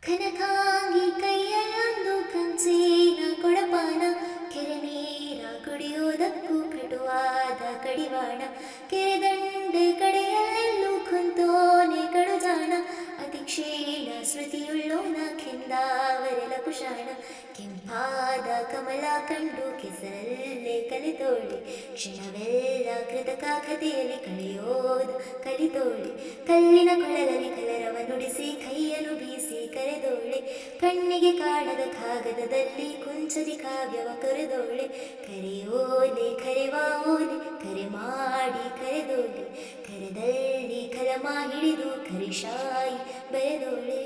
ಕನಕಾಂಗಿ ಕೈಯಲ್ಲೊಂದು ಕಂಚಿನ ಕೊಡಪಾನ, ಕೆರೆ ನೀರ ಕುಡಿಯುವುದಕ್ಕೂ ಕಟುವಾದ ಕಡಿವಾಣ, ಕೆರೆದಂಡೆ ಕಡೆಯಲ್ಲೆಲ್ಲೂ ಕುಂತೋನೆ ಕಡುಜಾಣ, ಅತಿ ಕ್ಷೀಣ ಸ್ಮೃತಿಯುಳ್ಳೋನ ಕೆಂದಾವರೆಲ ಕುಶಾಣ, ಕೆಂಪಾದ ಕಮಲ ಕಂಡು ಕೆಸರಲ್ಲೇ ಕಲಿತೋಳೆ, ಕ್ಷಣವೆಲ್ಲ ಕೃತಕ ಕಥೆಯಲ್ಲಿ ಕಳೆಯೋದು ಕಲಿತೋಳೆ, ಕಲ್ಲಿನ ಕೊಳಲಲ್ಲಿ ಕಲರವ ನುಡಿಸಿ ಕೈಯನ್ನು ಬೀಸಿ ಕರೆದೋಳೆ, ಕಣ್ಣಿಗೆ ಕಾಣದ ಕಾಗದದಲ್ಲಿ ಕುಂಚದಿ ಕಾವ್ಯವ ಕರೆದೋಳೆ, ಕರೆಯೋಲೆ ಕರೆವಾ ಓಲೆ ಕರೆ ಮಾಡಿ ಕರೆದೋಳೆ, ಕರೆದಲ್ಲಿ ಕಲಮ ಹಿಡಿದು ಕರಿಶಾಯಿ ಬರೆದೋಳೆ.